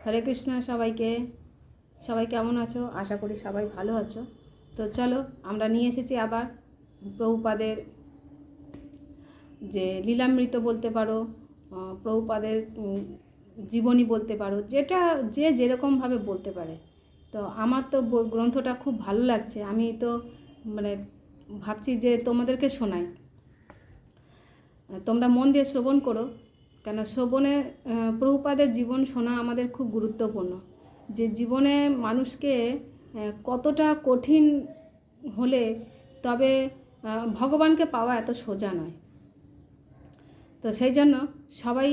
হরে কৃষ্ণ সবাইকে। সবাই কেমন আছো? আশা করি সবাই ভালো আছো। তো চলো, আমরা নিয়ে এসেছি আবার প্রভুপাদের যে লীলামৃত বলতে পারো, প্রভুপাদের জীবনী বলতে পারো, যেটা যে যেরকমভাবে বলতে পারে। তো আমার তো গ্রন্থটা খুব ভালো লাগছে। আমি তো মানে ভাবছি যে তোমাদেরকে শোনাই, তোমরা মন দিয়ে শ্রবণ করো। কেন শ্রবণে প্রভুপাদের জীবন শোনা আমাদের খুব গুরুত্বপূর্ণ। যে জীবনে মানুষকে কতটা কঠিন হলে তবে ভগবানকে পাওয়া এত সোজা নয়। তো সেই জন্য সবাই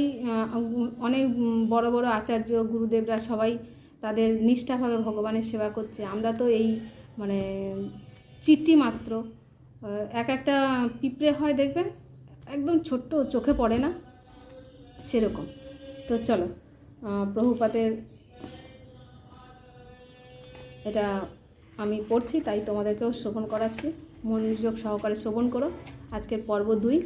অনেক বড় বড় আচার্য গুরুদেবরা সবাই তাদের নিষ্ঠাভাবে ভগবানের সেবা করছে। আমরা তো এই মানে চিঠি মাত্র। এক একটা পিঁপড়ে হয় দেখবেন, একদম ছোট্ট, চোখে পড়ে না সেরকম। তো চলো, প্রভুপাদের এটা আমি পড়ছি, তাই তোমাদেরকেও শ্রবণ করাচ্ছি। মনোযোগ সহকারে শ্রবণ করো। আজকের পর্ব 2।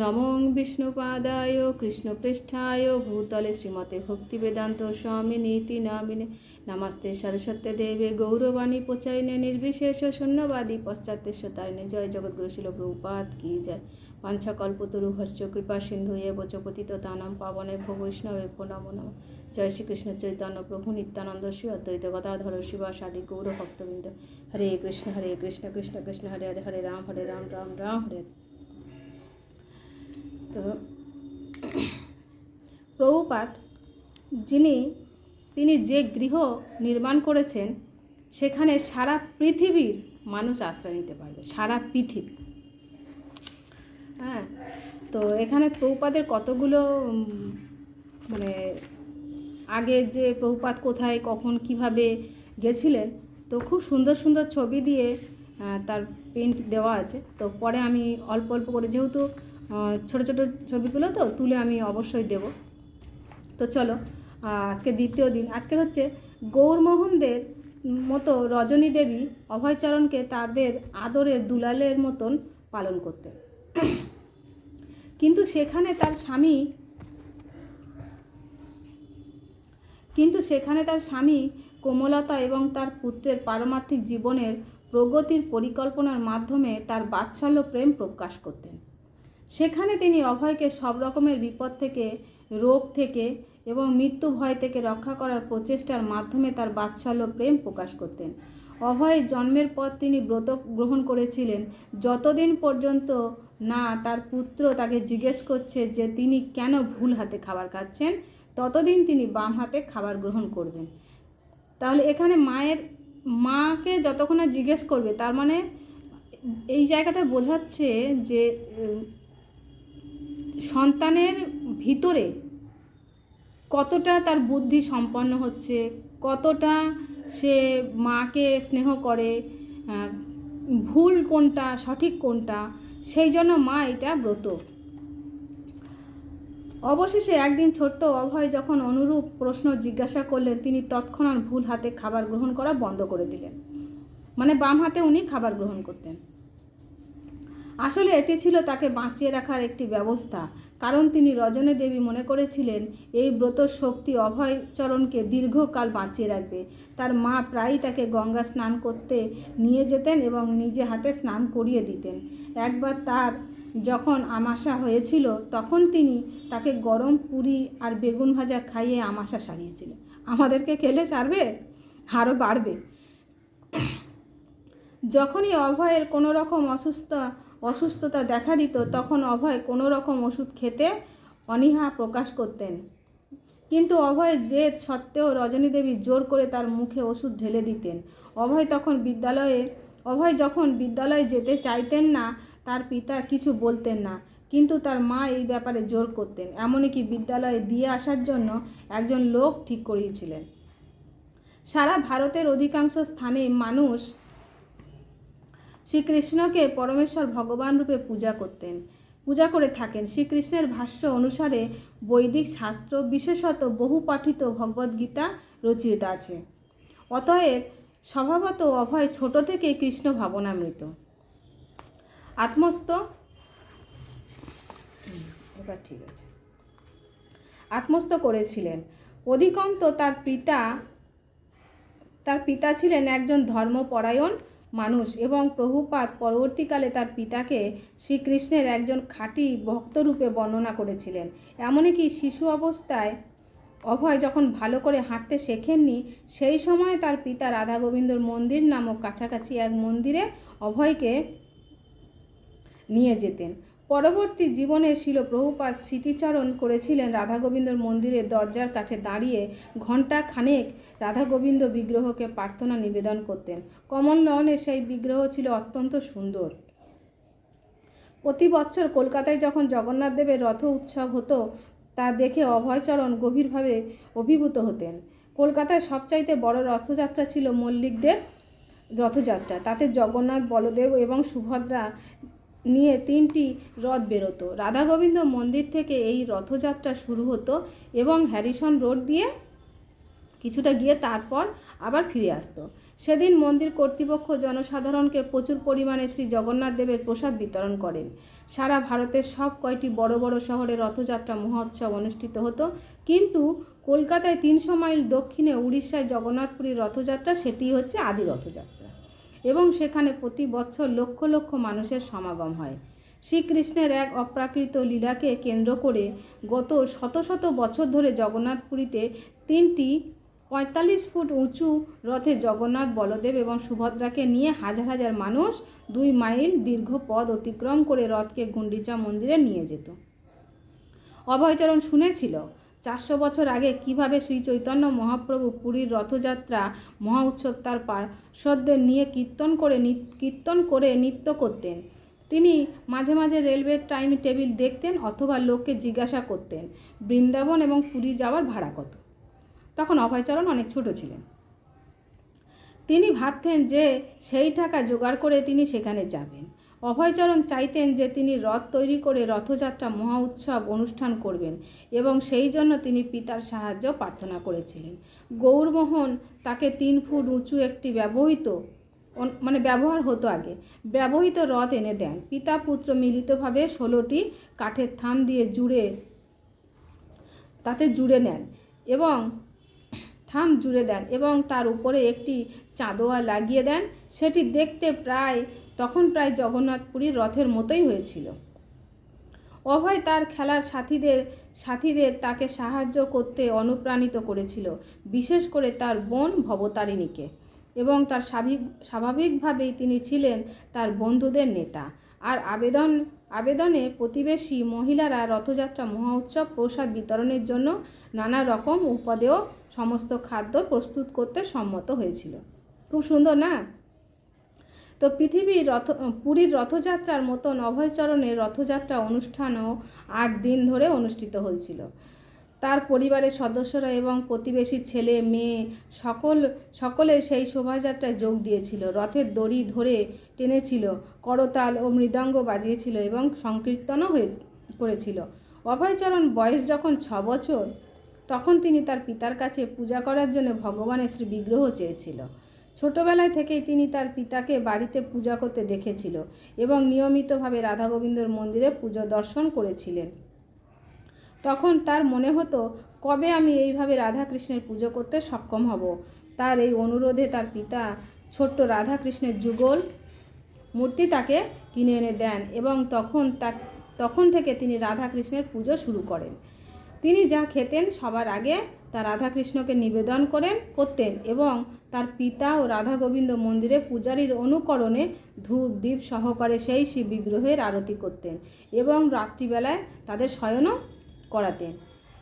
নমো বিষ্ণুপাদায় কৃষ্ণপৃষ্ঠায় ভূতলে শ্রীমতে ভক্তিবেদান্ত স্বামিনীতি নামিনে নমস্তে সরস্বতী দেবে গৌরবাণী প্রচারিণে নির্বিশেষ শূন্যবাদী পশ্চাত্যতারিণে। জয় জগদ্গুরু শিল প্রভুপাদ কি জয়। পাঞ্ছাকল্পতরুভশ্চ কৃপা সিন্ধু এব চ পতিতানাং পাবনে ভো বৈষ্ণবে নমো নমঃ। জয় শ্রীকৃষ্ণ চৈতন্য প্রভু নিত্যানন্দ শ্রী অদ্বৈত গদাধর শিবাসাদি গৌর ভক্তবৃন্দ। হরে কৃষ্ণ কৃষ্ণ কৃষ্ণ হরে হরে, হরে রাম রাম রাম হরে। তো প্রভুপাদ তিনি যে গৃহ নির্মাণ করেছেন, সেখানে সারা পৃথিবীর মানুষ আশ্রয় নিতে পারবে, সারা পৃথিবী। হ্যাঁ, তো এখানে প্রভুপাদের কতগুলো মানে আগে যে প্রভুপাদ কোথায় কখন কিভাবে গেছিলেন, তো খুব সুন্দর সুন্দর ছবি দিয়ে তার প্রিন্ট দেওয়া আছে। তো পরে আমি অল্প অল্প করে, যেহেতু ছোটো ছোটো ছবিগুলো তো তুলে আমি অবশ্যই দেব। তো চলো, আজকে দ্বিতীয় দিন। আজকে হচ্ছে গৌরমোহনদের মতো রজনী দেবী অভয়চরণকে তাদের আদরের দুলালের মতন পালন করতেন। কিন্তু সেখানে তার স্বামী কোমলতা এবং তার পুত্রের পারমার্থিক জীবনের প্রগতির পরিকল্পনার মাধ্যমে তার বাৎসল্য প্রেম প্রকাশ করতেন। সেখানে তিনি অভয়কে সব রকমের বিপদ থেকে, রোগ থেকে এবং মৃত্যু ভয় থেকে রক্ষা করার প্রচেষ্টার মাধ্যমে তার বাৎসল্য প্রেম প্রকাশ করতেন। অভয়ের জন্মের পর তিনি ব্রত গ্রহণ করেছিলেন, যতদিন পর্যন্ত না তার পুত্র তাকে জিজ্ঞেস করছে যে তিনি কেন ভুল হাতে খাবার খাচ্ছেন, ততদিন তিনি বাম হাতে খাবার গ্রহণ করবেন। তাহলে এখানে মাকে যতক্ষণ না জিজ্ঞেস করবে, তার মানে এই জায়গাটা বোঝাচ্ছে যে সন্তানের ভিতরে কতটা তার বুদ্ধি সম্পন্ন হচ্ছে, কতটা সে মাকে স্নেহ করে, ভুল কোনটা সঠিক কোনটা, সেই জন্য মা এটা ব্রত। অবশেষে একদিন ছোট্ট অভয় যখন অনুরূপ প্রশ্ন জিজ্ঞাসা করলেন, তিনি তৎক্ষণাৎ ভুল হাতে খাবার গ্রহণ করা বন্ধ করে দিলেন। মানে বাম হাতে উনি খাবার গ্রহণ করতেন। আসলে এটি ছিল তাকে বাঁচিয়ে রাখার একটি ব্যবস্থা, কারণ তিনি রজনী দেবী মনে করেছিলেন এই ব্রত শক্তি অভয়চরণকে দীর্ঘকাল বাঁচিয়ে রাখবে। তার মা প্রায়ই তাকে গঙ্গা স্নান করতে নিয়ে যেতেন এবং নিজে হাতে স্নান করিয়ে দিতেন। একবার তার যখন আমাশা হয়েছিল, তখন তিনি তাকে গরম পুরি আর বেগুন ভাজা খাইয়ে আমাশা সারিয়েছিলেন। আমাদেরকে খেলে সারবে, আরও বাড়বে। যখনই অভয়ের কোনো রকম অসুস্থতা দেখা দিত, তখন অভয় কোনো রকম ওষুধ খেতে অনীহা প্রকাশ করতেন। কিন্তু অভয়ের জেদ সত্ত্বেও রজনী দেবী জোর করে তার মুখে ওষুধ ঢেলে দিতেন। অভয় যখন বিদ্যালয়ে যেতে চাইতেন না, তার পিতা কিছু বলতেন না, কিন্তু তার মা এই ব্যাপারে জোর করতেন। এমনকি বিদ্যালয়ে দিয়ে আসার জন্য একজন লোক ঠিক করিয়েছিলেন। সারা ভারতের অধিকাংশ স্থানে মানুষ শ্রীকৃষ্ণকে পরমেশ্বর ভগবান রূপে পূজা করে থাকেন। শ্রীকৃষ্ণের ভাষ্য অনুসারে বৈদিক শাস্ত্র, বিশেষত বহু পাঠিত ভগবদ্গীতা রচিত আছে। অতএব স্বভাবত অভয় ছোট থেকেই কৃষ্ণ ভাবনামৃত আত্মস্থ করেছিলেন। অধিকন্ত তার পিতা ছিলেন একজন ধর্মপরায়ণ মানুষ এবং প্রভুপাদ পরবর্তীকালে তার পিতাকে শ্রীকৃষ্ণের একজন খাঁটি ভক্তরূপে বর্ণনা করেছিলেন। এমনকি শিশু অবস্থায় অভয় যখন ভালো করে হাঁটতে শেখেননি, সেই সময় তার পিতা রাধা গোবিন্দর মন্দির নামক কাছাকাছি এক মন্দিরে অভয়কে নিয়ে যেতেন। পরবর্তী জীবনে শিল প্রভুপাদ স্মৃতিচারণ করেছিলেন রাধা গোবিন্দর মন্দিরের দরজার কাছে দাঁড়িয়ে ঘণ্টা খানেক রাধা গোবিন্দ বিগ্রহকে প্রার্থনা নিবেদন করতেন। কমল নয়নের সেই বিগ্রহ ছিল অত্যন্ত সুন্দর। প্রতি বৎসর কলকাতায় যখন জগন্নাথ দেবের রথ উৎসব হতো তা দেখে অভয়চরণ গভীরভাবে অভিভূত হতেন। কলকাতায় সবচাইতে বড় রথযাত্রা ছিল মল্লিকদের রথযাত্রা। তাতে জগন্নাথ, বলদেব এবং সুভদ্রা নিয়ে 3টি রথ বেরোতো। রাধা গোবিন্দ মন্দির থেকে এই রথযাত্রা শুরু হতো এবং হ্যারিসন রোড দিয়ে কিছুটা গিয়ে তারপর আবার ফিরে আসতো। সেদিন মন্দির কর্তৃপক্ষ জনসাধারণকে প্রচুর পরিমাণে শ্রী জগন্নাথ দেবের প্রসাদ বিতরণ করেন। সারা ভারতের সব কয়টি বড় বড় শহরে রথযাত্রা মহোৎসব অনুষ্ঠিত হতো, কিন্তু কলকাতায় 300 মাইল দক্ষিণে উড়িষ্যায় জগন্নাথপুরীর রথযাত্রা, সেটি হচ্ছে আদি রথযাত্রা এবং সেখানে প্রতি বছর লক্ষ লক্ষ মানুষের সমাগম হয়। শ্রীকৃষ্ণের এক অপ্রাকৃত লীলাকে কেন্দ্র করে গত শত শত বছর ধরে জগন্নাথপুরীতে 3টি 45 ফুট উঁচু রথে জগন্নাথ, বলদেব এবং সুভদ্রাকে নিয়ে হাজার হাজার মানুষ 2 মাইল দীর্ঘ পথ অতিক্রম করে রথকে গুন্ডিচা মন্দিরে নিয়ে যেত। অভয়চরণ শুনেছিল 400 বছর আগে কিভাবে শ্রী চৈতন্য মহাপ্রভু পুরীর রথযাত্রা মহা উৎসব তার পার্শ্বদের নিয়ে কীর্তন করে নৃত্য করতেন। তিনি মাঝে মাঝে রেলওয়ের টাইম টেবিল দেখতেন অথবা লোককে জিজ্ঞাসা করতেন বৃন্দাবন এবং পুরী যাওয়ার ভাড়া কত। তখন অভয়চরণ অনেক ছোট ছিলেন। তিনি ভাবতেন যে সেই টাকা জোগাড় করে তিনি সেখানে যাবেন। অভয়চরণ চাইতেন যে তিনি রথ তৈরি করে রথযাত্রা মহা উৎসব অনুষ্ঠান করবেন এবং সেই জন্য তিনি পিতার সাহায্য প্রার্থনা করেছিলেন। গৌরমোহন তাকে 3 ফুট উঁচু একটি ব্যবহার হতো আগে ব্যবহৃত রথ এনে দেন। পিতা পুত্র মিলিতভাবে 16টি কাঠের থাম দিয়ে জুড়ে দেন এবং তার উপরে একটি চাঁদোয়া লাগিয়ে দেন। সেটি দেখতে তখন প্রায় জগন্নাথপুরীর রথের মতোই হয়েছিল। অভয় তার খেলার সাথীদের তাকে সাহায্য করতে অনুপ্রাণিত করেছিল, বিশেষ করে তার বোন ভবতারিণীকে, এবং তার স্বাভাবিকভাবেই তিনি ছিলেন তার বন্ধুদের নেতা। আর আবেদনে প্রতিবেশী মহিলারা রথযাত্রা মহা উৎসব প্রসাদ বিতরণের জন্য নানা রকম উপাদেয় সমস্ত খাদ্য প্রস্তুত করতে সম্মত হয়েছিল। খুব সুন্দর না? তো পুরীর রথযাত্রার মতন অভয়চরণের রথযাত্রা অনুষ্ঠানও 8 দিন ধরে অনুষ্ঠিত হয়েছিল। তার পরিবারের সদস্যরা এবং প্রতিবেশী ছেলে মেয়ে সকলে সেই শোভাযাত্রায় যোগ দিয়েছিল। রথের দড়ি ধরে টেনেছিল, করতাল ও মৃদঙ্গ বাজিয়েছিল এবং সংকীর্তনও করেছিল। অভয়চরণ বয়স যখন 6 বছর, তখন তিনি তার পিতার কাছে পূজা করার জন্য ভগবানের শ্রী বিগ্রহ চেয়েছিল। ছোটবেলায় থেকেই তিনি তার পিতাকে বাড়িতে পূজা করতে দেখেছিল এবং নিয়মিতভাবে রাধা গোবিন্দর মন্দিরে পূজা দর্শন করেছিলেন। তখন তার মনে হতো, কবে আমি এইভাবে রাধাকৃষ্ণের পুজো করতে সক্ষম হব। তার এই অনুরোধে তার পিতা ছোট্ট রাধাকৃষ্ণের যুগল মূর্তি তাকে কিনে এনে দেন এবং তখন থেকে তিনি রাধাকৃষ্ণের পুজো শুরু করেন। তিনি যা খেতেন সবার আগে তা রাধাকৃষ্ণকে নিবেদন করতেন এবং তার পিতা ও রাধা গোবিন্দ মন্দিরে পূজারীর অনুকরণে ধূপ দীপ সহকারে সেই শিব বিগ্রহের আরতি করতেন এবং রাত্রিবেলায় তাদের শয়নও করাতেন।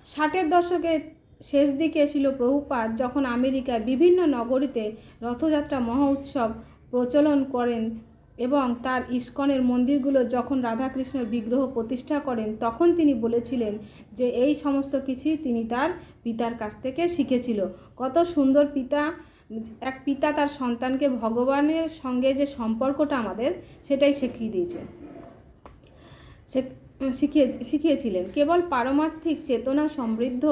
60-এর দশকের শেষ দিকে ছিল প্রভুপাদ যখন আমেরিকায় বিভিন্ন নগরীতে রথযাত্রা মহা উৎসব প্রচলন করেন এবং তার ইস্কনের মন্দিরগুলো যখন রাধাকৃষ্ণের বিগ্রহ প্রতিষ্ঠা করেন, তখন তিনি বলেছিলেন যে এই সমস্ত কিছুই তিনি তার পিতার কাছ থেকে শিখেছিল। কত সুন্দর এক পিতা তার সন্তানকে ভগবানের সঙ্গে যে সম্পর্কটা আমাদের, সেটাই শিখিয়েছিলেন। কেবল পারমার্থিক চেতনা সমৃদ্ধ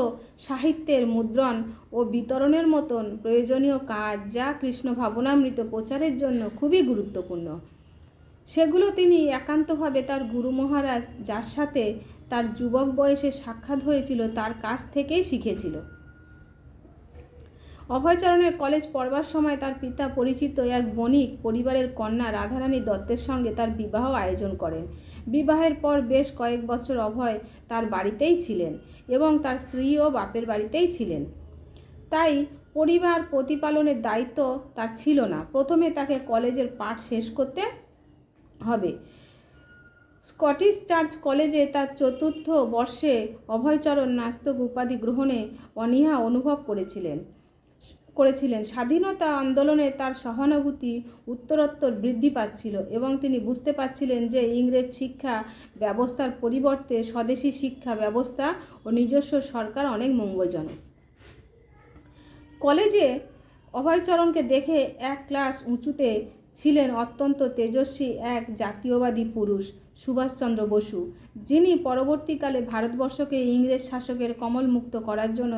সাহিত্যের মুদ্রণ ও বিতরণের মতন প্রয়োজনীয় কাজ যা কৃষ্ণ ভাবনামৃত প্রচারের জন্য খুবই গুরুত্বপূর্ণ, সেগুলো তিনি একান্তভাবে তার গুরু মহারাজ, যার সাথে তার যুবক বয়সে সাক্ষাৎ হয়েছিল, তার কাছ থেকেই শিখেছিল। অভয়চরণের কলেজ পড়বার সময় তার পিতা পরিচিত এক বণিক পরিবারের কন্যা রাধারানী দত্তের সঙ্গে তার বিবাহ আয়োজন করেন। বিবাহের পর বেশ কয়েক বছর অভয় তার বাড়িতেই ছিলেন এবং তার স্ত্রীও বাপের বাড়িতেই ছিলেন। তাই পরিবার প্রতিপালনের দায়িত্ব তার ছিল না। প্রথমে তাকে কলেজের পাঠ শেষ করতে হবে। স্কটিশ চার্চ কলেজে তার চতুর্থ বর্ষে অভয়চরণ নাস্তিক উপাধি গ্রহণে অনীহা অনুভব করেছিলেন। স্বাধীনতা আন্দোলনে তার সহানুভূতি উত্তরোত্তর বৃদ্ধি পাচ্ছিল এবং তিনি বুঝতে পারছিলেন যে ইংরেজ শিক্ষা ব্যবস্থার পরিবর্তে স্বদেশী শিক্ষা ব্যবস্থা ও নিজস্ব সরকার অনেক মঙ্গলজনক। কলেজে অভয়চরণকে দেখে এক ক্লাস উঁচুতে ছিলেন অত্যন্ত তেজস্বী এক জাতীয়বাদী পুরুষ, সুভাষচন্দ্র বসু, যিনি পরবর্তীকালে ভারতবর্ষকে ইংরেজ শাসকের কমলমুক্ত করার জন্য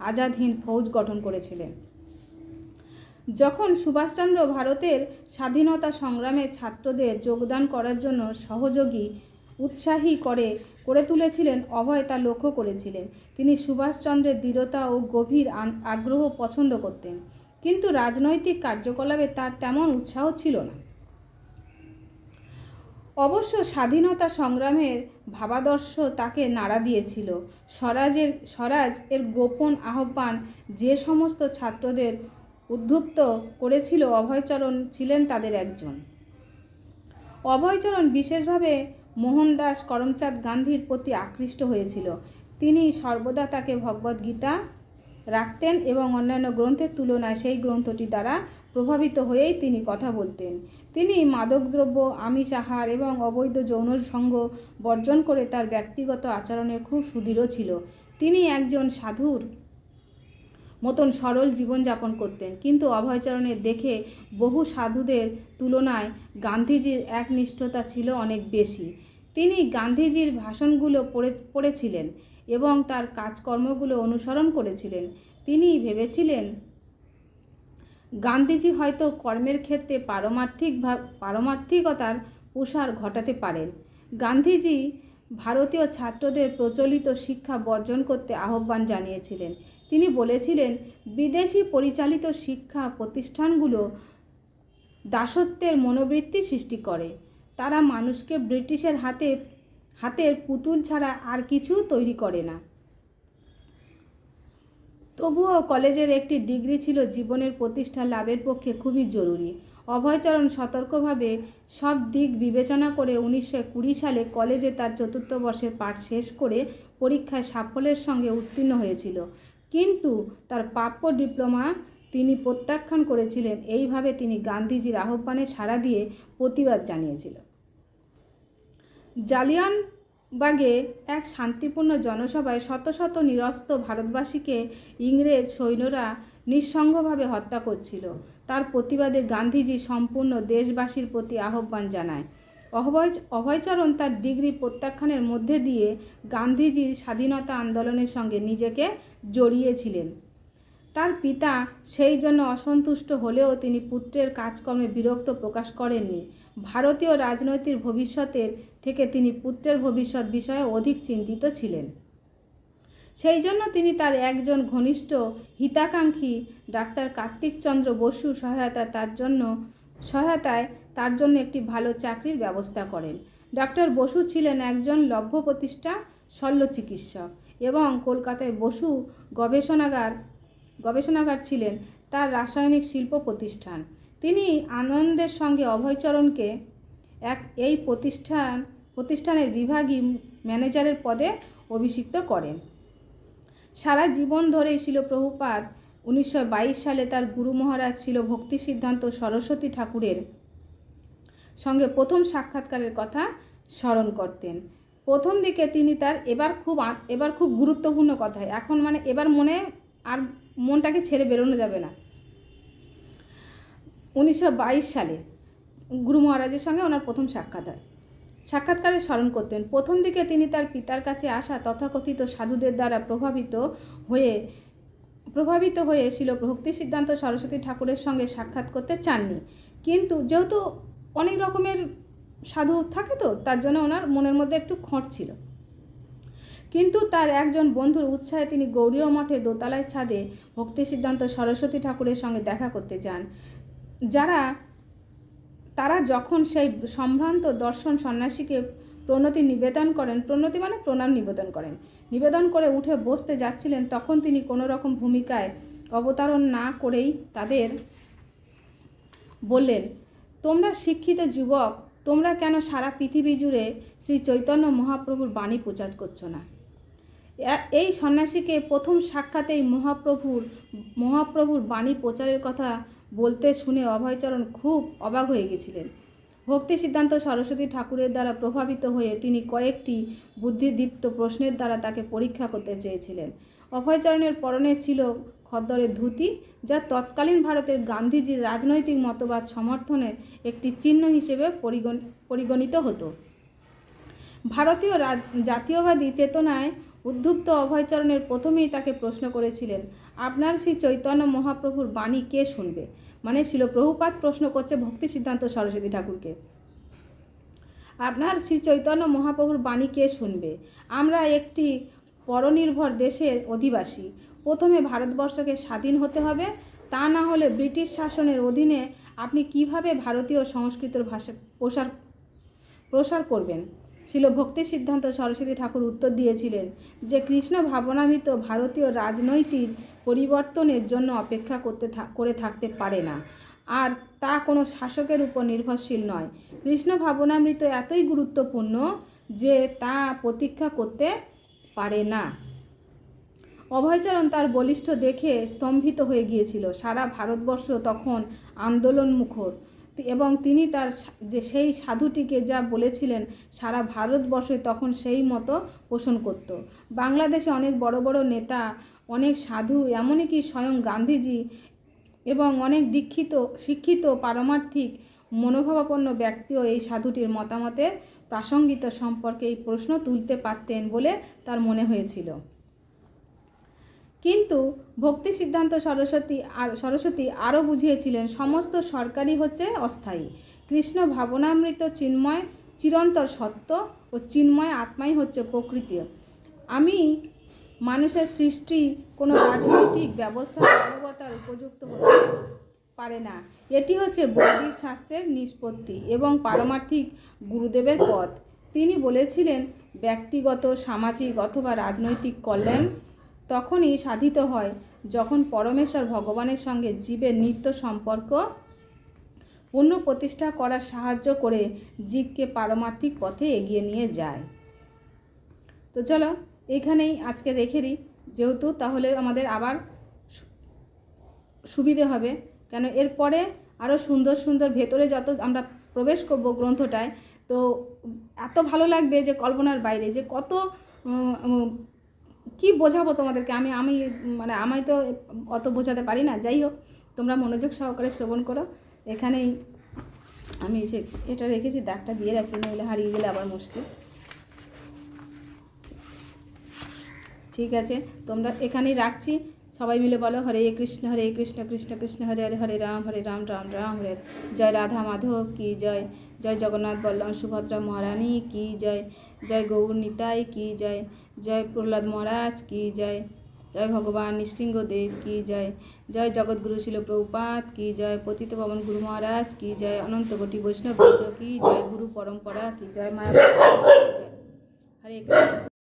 আজাদ হিন্দ ফৌজ গঠন করেছিলেন। যখন সুভাষচন্দ্র ভারতের স্বাধীনতা সংগ্রামে ছাত্রদের যোগদান করার জন্য সহযোগী উৎসাহী করে তুলেছিলেন, অভয় তা লক্ষ্য করেছিলেন। তিনি সুভাষচন্দ্রের দৃঢ়তা ও গভীর আগ্রহ পছন্দ করতেন, কিন্তু রাজনৈতিক কার্যকলাপে তার তেমন উৎসাহ ছিল না। অবশ্য স্বাধীনতা সংগ্রামের ভাবাদর্শ তাকে নাড়া দিয়েছিল। স্বরাজ এর গোপন আহ্বান যে সমস্ত ছাত্রদের উদ্বুদ্ধ করেছিল, অভয়চরণ ছিলেন তাদের একজন। অভয়চরণ বিশেষভাবে মোহনদাস করমচাঁদ গান্ধীর প্রতি আকৃষ্ট হয়েছিল। তিনি সর্বদা তাকে ভগবদ্গীতা রাখতেন এবং অন্যান্য গ্রন্থের তুলনায় সেই গ্রন্থটি দ্বারা প্রভাবিত হয়েই তিনি কথা বলতেন। তিনি মাদকদ্রব্য, আমিষ আহার এবং অবৈধ যৌন সঙ্গ বর্জন করে তার ব্যক্তিগত আচরণে খুব সুদৃঢ় ছিল। তিনি একজন সাধুর মতন সরল জীবনযাপন করতেন, কিন্তু অভয়চরণের দেখে বহু সাধুদের তুলনায় গান্ধীজির একনিষ্ঠতা ছিল অনেক বেশি। তিনি গান্ধীজির ভাষণগুলো পড়েছিলেন এবং তার কাজকর্মগুলো অনুসরণ করেছিলেন। তিনি ভেবেছিলেন গান্ধীজি হয়তো কর্মের ক্ষেত্রে পারমার্থিকতার প্রসার ঘটাতে পারেন। গান্ধীজি ভারতীয় ছাত্রদের প্রচলিত শিক্ষা বর্জন করতে আহ্বান জানিয়েছিলেন। তিনি বলেছিলেন, বিদেশি পরিচালিত শিক্ষা প্রতিষ্ঠানগুলো দাসত্বের মনোবৃত্তি সৃষ্টি করে। তারা মানুষকে ব্রিটিশের হাতের পুতুল ছাড়া আর কিছু তৈরি করে না। তবুও কলেজের একটি ডিগ্রি ছিল জীবনের প্রতিষ্ঠা লাভের পক্ষে খুবই জরুরি। অভয়চরণ সতর্কভাবে সব দিক বিবেচনা করে 1920 সালে কলেজে তার চতুর্থ বর্ষের পাঠ শেষ করে পরীক্ষায় সাফল্যের সঙ্গে উত্তীর্ণ হয়েছিল, কিন্তু তার প্রাপ্য ডিপ্লোমা তিনি প্রত্যাখ্যান করেছিলেন। এইভাবে তিনি গান্ধীজির আহ্বানে সাড়া দিয়ে প্রতিবাদ জানিয়েছিল। জালিয়ানবাগে এক শান্তিপূর্ণ জনসভায় শত শত নিরস্ত্র ভারতবাসীকে ইংরেজ সৈন্যরা নিঃসঙ্গভাবে হত্যা করছিল। তার প্রতিবাদে গান্ধীজি সম্পূর্ণ দেশবাসীর প্রতি আহ্বান জানায়। অভয়চরণ তার ডিগ্রি প্রত্যাখ্যানের মধ্যে দিয়ে গান্ধীজির স্বাধীনতা আন্দোলনের সঙ্গে নিজেকে জড়িয়েছিলেন। তার পিতা সেই জন্য অসন্তুষ্ট হলেও তিনি পুত্রের কাজকর্মে বিরক্ত প্রকাশ করেননি। ভারতীয় রাজনৈতিক ভবিষ্যতের থেকে তিনি পুত্রের ভবিষ্যৎ বিষয়ে অধিক চিন্তিত ছিলেন। সেই জন্য তিনি তার একজন ঘনিষ্ঠ হিতাকাঙ্ক্ষী ডাক্তার কার্তিকচন্দ্র বসু সহায়তায় তার জন্য একটি ভালো চাকরির ব্যবস্থা করেন। ডক্টর বসু ছিলেন একজন লভ্য প্রতিষ্ঠা শল্য চিকিৎসক এবং কলকাতায় বসু গবেষণাগার ছিলেন তার রাসায়নিক শিল্প প্রতিষ্ঠান। তিনি আনন্দের সঙ্গে অভয়চরণকে এই প্রতিষ্ঠানের বিভাগী ম্যানেজারের পদে অভিষিক্ত করেন। সারা জীবন ধরেই শিলপ্রভুপাদ 1922 সালে তার গুরু মহারাজ ছিল ভক্তি সিদ্ধান্ত সরস্বতী ঠাকুরের সঙ্গে প্রথম সাক্ষাৎকারের কথা স্মরণ করতেন। প্রথম দিকে তিনি তার এবার খুব গুরুত্বপূর্ণ কথা, এখন এবার মনটাকে ছেড়ে বেরোনো যাবে না। 1922 সালে গুরু মহারাজের সঙ্গে ওনার প্রথম সাক্ষাৎকারে স্মরণ করতেন। প্রথম দিকে তিনি তার পিতার কাছে আসা তথাকথিত সাধুদের দ্বারা প্রভাবিত হয়ে ছিল ভক্তি সিদ্ধান্ত সরস্বতী ঠাকুরের সঙ্গে সাক্ষাৎ করতে চাননি, কিন্তু যেহেতু অনেক রকমের সাধু থাকে তো তার জন্য ওনার মনের মধ্যে একটু খোঁট ছিল। কিন্তু তার একজন বন্ধুর উৎসাহে তিনি গৌড়ীয় মঠে দোতলায় ছাদে ভক্তিসিদ্ধান্ত সরস্বতী ঠাকুরের সঙ্গে দেখা করতে যান। তারা যখন সেই সম্ভ্রান্ত দর্শন সন্ন্যাসীকে প্রণাম নিবেদন করে উঠে বসতে যাচ্ছিলেন, তখন তিনি কোনো রকম ভূমিকায় অবতারণ না করেই তাদের বললেন, তোমরা শিক্ষিত যুবক, তোমরা কেন সারা পৃথিবী জুড়ে শ্রী চৈতন্য মহাপ্রভুর বাণী প্রচার করছো না? এই সন্ন্যাসীকে প্রথম সাক্ষাতেই মহাপ্রভুর বাণী প্রচারের কথা বলতে শুনে অভয়চরণ খুব অবাক হয়ে গেছিলেন। ভক্তি সিদ্ধান্ত সরস্বতী ঠাকুরের দ্বারা প্রভাবিত হয়ে তিনি কয়েকটি বুদ্ধিদীপ্ত প্রশ্নের দ্বারা তাকে পরীক্ষা করতে চেয়েছিলেন। অভয়চরণের পরনে ছিল খদ্দরের ধুতি, যা তৎকালীন ভারতের গান্ধীজির রাজনৈতিক মতবাদ সমর্থনের একটি চিহ্ন হিসেবে পরিগণিত হতো। ভারতীয় জাতীয়বাদী চেতনায় উদ্বুদ্ধ অভয়চরণের প্রথমেই তাকে প্রশ্ন করেছিলেন, আপনার শ্রী চৈতন্য মহাপ্রভুর বাণী কে শুনবে? মানে শিল প্রভুপাদ প্রশ্ন করছে ভক্তি সিদ্ধান্ত সরস্বতী ঠাকুরকে, আপনার শ্রী চৈতন্য মহাপ্রভুর বাণী কে শুনবে? আমরা একটি পরনির্ভর দেশের অধিবাসী। প্রথমে ভারতবর্ষকে স্বাধীন হতে হবে, তা না হলে ব্রিটিশ শাসনের অধীনে আপনি কিভাবে ভারতীয় সংস্কৃতির ভাষা প্রসার করবেন? শিল ভক্তি সিদ্ধান্ত সরস্বতী ঠাকুর উত্তর দিয়েছিলেন যে কৃষ্ণ ভাবনামৃত ভারতীয় রাজনৈতিক পরিবর্তনের জন্য অপেক্ষা করে থাকতে পারে না, আর তা কোনো শাসকের উপর নির্ভরশীল নয়। কৃষ্ণ ভাবনামৃত এতই গুরুত্বপূর্ণ যে তা প্রতীক্ষা করতে পারে না। অভয়চরণ তার বলিষ্ঠ দেখে স্তম্ভিত হয়ে গিয়েছিল। সারা ভারতবর্ষ তখন আন্দোলনমুখর এবং তিনি সেই সাধুটিকে যা বলেছিলেন সারা ভারতবর্ষ তখন সেই মতো পোষণ করত। বাংলাদেশে অনেক বড় বড় নেতা, অনেক সাধু, এমনকি স্বয়ং গান্ধীজি এবং অনেক শিক্ষিত পারমার্থিক মনোভাবাপন্ন ব্যক্তিও এই সাধুটির মতামতের প্রাসঙ্গিকতা সম্পর্কে এই প্রশ্ন তুলতে পারতেন বলে তার মনে হয়েছিল। কিন্তু ভক্তি সিদ্ধান্ত সরস্বতী আরও বুঝিয়েছিলেন, সমস্ত সরকারই হচ্ছে অস্থায়ী। কৃষ্ণ ভাবনামৃত চিরন্তর সত্য ও চিন্ময় আত্মাই হচ্ছে প্রকৃতি। আমি মানুষের সৃষ্টি কোনো রাজনৈতিক ব্যবস্থার মানবতার উপযুক্ত হতে পারে না। এটি হচ্ছে বৈদিক শাস্ত্রের নিষ্পত্তি এবং পারমার্থিক গুরুদেবের পথ। তিনি বলেছিলেন, ব্যক্তিগত, সামাজিক অথবা রাজনৈতিক কল্যাণ তখনই সাধিত হয় যখন পরমেশ্বর ভগবানের সঙ্গে জীবের নিত্য সম্পর্ক পূর্ণ প্রতিষ্ঠা করার সাহায্য করে জীবকে পারমার্থিক পথে এগিয়ে নিয়ে যায়। তো চলো এইখানেই আজকে রেখে দিই, যেহেতু তাহলে আমাদের আবার সুবিধে হবে, কেন এরপরে আরও সুন্দর সুন্দর ভেতরে যত আমরা প্রবেশ করব গ্রন্থটায়, তো এত ভালো লাগবে যে কল্পনার বাইরে, যে কত কি বোঝাবো তোমাদেরকে। আমি আমি তো অত বোঝাতে পারি না। যাই হোক, তোমরা মনোযোগ সহকারে শ্রবণ করো। এখানেই আমি এটা রেখেছি, দাগটা দিয়ে রাখি, নইলে হারিয়ে গেলে আবার মুশকিল। ঠিক আছে, তোমরা এখানেই রাখছি। সবাই মিলে বলো, হরে কৃষ্ণ কৃষ্ণ কৃষ্ণ হরে হরে, হরে রাম রাম রাম হরে। জয় রাধা মাধব কি জয়, জয় জগন্নাথ বল্লভ সুভদ্রা মহারানী কি জয়, জয় গৌর নিতাই কি জয়, জয় প্রহ্লাদ মহারাজ কি জয়, জয় ভগবান নৃসিংহদেব কি জয়, জয় জগৎগুরু শিল প্রভুপাদ কি জয়, পতিত পাবন গুরু মহারাজ কি জয়, অনন্ত কোটি বৈষ্ণব বৃন্দ কি জয়, গুরু পরম্পরা কি জয়, মায়া কি জয়। হরে কৃষ্ণ।